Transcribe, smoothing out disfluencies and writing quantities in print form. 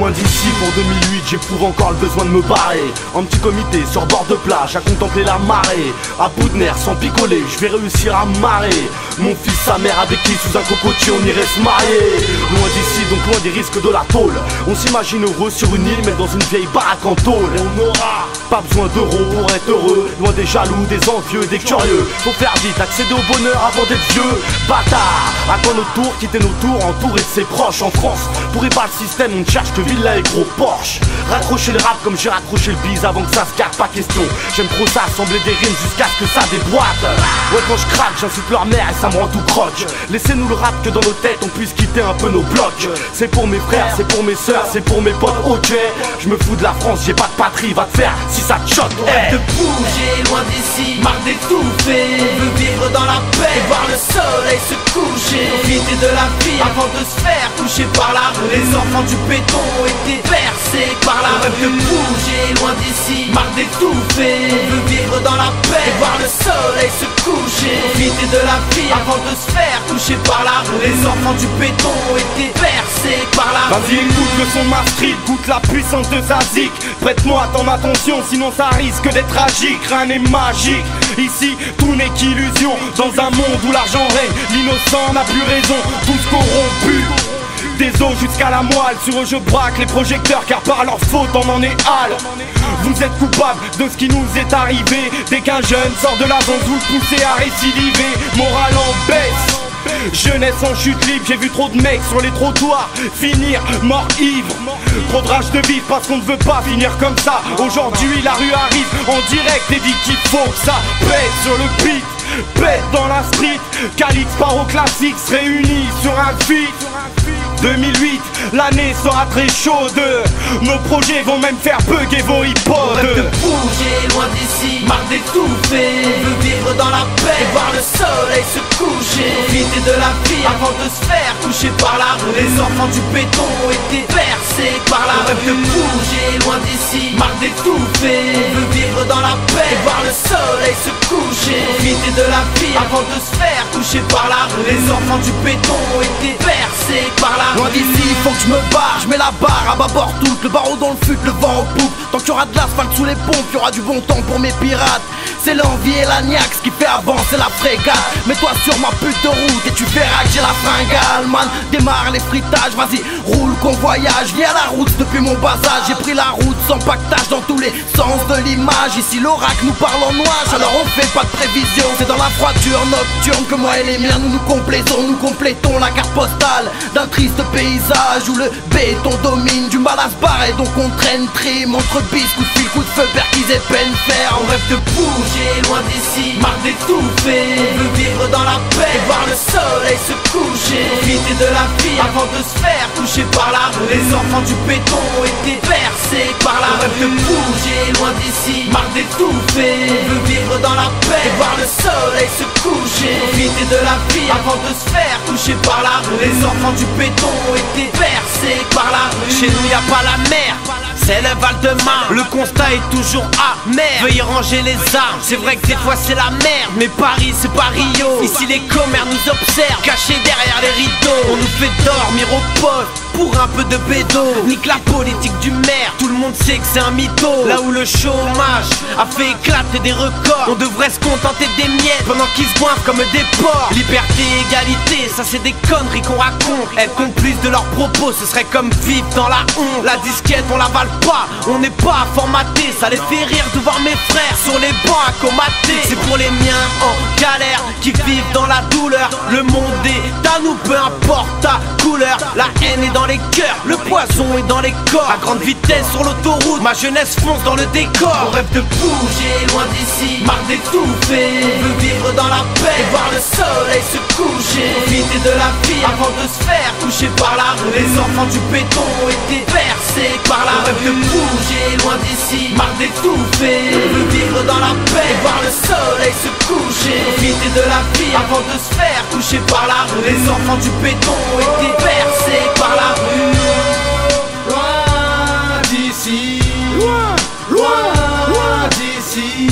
Loin d'ici pour 2008, j'éprouve encore le besoin de me barrer. En petit comité sur bord de plage, à contempler la marée. À bout de nerfs, sans picoler, je vais réussir à me marrer. Mon fils, sa mère avec qui sous un cocotier on irait se marier. Loin d'ici, donc loin des risques de la tôle. On s'imagine heureux sur une île, mais dans une vieille baraque en tôle. Et on n'aura pas besoin d'euros pour être heureux. Loin des jaloux, des envieux, des curieux. Faut faire vite, accéder au bonheur avant d'être vieux. Bâtard, à quand notre tour, quitter nos tours, entouré de ses proches. En France, pourrait pas le système, on ne cherche que villa et gros Porsche. Raccrocher le rap comme j'ai raccroché le bise avant que ça se gâte, pas question. J'aime trop ça, assembler des rimes jusqu'à ce que ça déboîte. Ouais, quand je craque, j'insulte leur mère et ça me rend tout croque. Laissez-nous le rap que dans nos têtes on puisse quitter un peu nos blocs. C'est pour mes frères, c'est pour mes sœurs, c'est pour mes potes, ok. Je me fous de la France, j'ai pas de patrie, va te faire si ça te choque. Rêve de bouger loin d'ici, marre d'étouffer. On veut vivre dans la paix et voir le soleil se coucher. Profiter de la vie avant de se faire toucher par la rue. Les enfants du béton ont été bercés par la rue. Rêve de bouger loin d'ici, marre d'étouffer. On veut vivre dans la paix et voir le soleil se coucher. Profiter de la vie avant de se faire toucher par la rue. Les enfants du béton ont été bercés par la rue. Vas-y, écoute le son de ma street, goûte la puissance de Zazik. Prête-moi ton attention, sinon ça risque d'être tragique. Rien n'est magique, ici tout n'est qu'illusion. Dans un monde où l'argent règne, l'innocent n'a plus raison. Tous corrompus, des os jusqu'à la moelle. Sur eux je braque les projecteurs car par leur faute on en est hal. Vous êtes coupables de ce qui nous est arrivé. Dès qu'un jeune sort de la zone, vous le poussez à récidiver. Morale en baisse, jeunesse en chute libre. J'ai vu trop de mecs sur les trottoirs finir mort ivre. Trop de rage de vivre parce qu'on ne veut pas finir comme ça. Aujourd'hui la rue arrive en direct et dit qu'il faut que ça pète sur le beat, pète dans la street. Calix Paro Classics réunis sur un feat. 2008, l'année sera très chaude. Nos projets vont même faire bugger vos iPods. Rêve de bouger loin d'ici, marre d'étouffer. On veut vivre dans la paix et voir le soleil se coucher. Profiter de la vie avant de se faire toucher par la rue. Les enfants du béton ont été bercés par la rue. Rêve de bouger loin d'ici, marre d'étouffer. On veut vivre dans la paix et voir le soleil se coucher. Profiter de la vie avant de se faire toucher par la rue. Les enfants du béton ont été bercés par la rue. Loin d'ici, faut que je me barre, je mets la barre à bâbord toute. Le barreau dans le fut, le vent en poupe. Tant qu'il y aura de l'asphalte sous les pompes, il y aura du bon temps pour mes pirates. C'est l'envie et la niaque qui fait avancer la frégate. Mets-toi sur ma pute de route et tu verras que j'ai la fringale. Man, démarre les fritages, vas-y, roule qu'on voyage. Viens à la route depuis mon bas âge. J'ai pris la route sans pactage dans tous les sens de l'image. Ici l'oracle nous parle en nuage, alors on fait pas de prévision. C'est dans la froidure nocturne que moi et les miens nous complétons la carte postale d'un triste paysage où le béton domine. Du mal à se barrer donc on traîne trim entre bis, coup de fil, coup de feu, perquise et peine fer. On rêve de bouger loin d'ici, marre d'étouffer. On veut vivre dans la paix et voir le soleil se coucher. Profiter de la vie avant de se faire toucher par la rue. Les enfants du béton ont été bercés par la rue. On rêve de bouger loin d'ici, marre d'étouffer. On veut vivre dans la paix et voir le soleil se coucher. Profiter de la vie avant de se faire toucher par la rue. Les enfants du béton ont été bercés par la rue. Chez nous y a pas la mer, c'est le Val-de-Marne. Le constat est toujours amer, veuillez ranger les armes. C'est vrai que des fois c'est la merde, mais Paris c'est pas Rio. Ici les commères nous observent, cachés derrière les rideaux. On nous fait dormir au poste pour un peu de bédo. Nique la politique du maire, tout le monde sait que c'est un mytho. Là où le chômage a fait éclater des records, on devrait se contenter des miettes pendant qu'ils se goinfrent comme des porcs. Liberté, égalité, ça c'est des conneries qu'on raconte. Être complice de leurs propos, ce serait comme vivre dans la honte. La disquette on l'avale pas, on n'est pas formaté. Ça les fait rire de voir mes frères sur les bancs à comater. C'est pour les miens en galère qui vivent dans la douleur. Le monde est à nous, peu importe ta couleur. La haine est dans les cœurs, le poison est dans les corps. À grande vitesse sur l'autoroute, ma jeunesse fonce dans le décor. On rêve de bouger loin d'ici, marre d'étouffer. On veut vivre dans la paix et voir le soleil se coucher. Profiter de la vie avant de se faire toucher par la rue. Les enfants du béton ont été bercés par la rue. On rêve de bouger loin d'ici, marre d'étouffer. On veut vivre dans la paix et voir le soleil se coucher. Profiter de la vie avant de se faire toucher par la rue. Les enfants du béton ont été bercés par la rue. Loin d'ici, loin d'ici.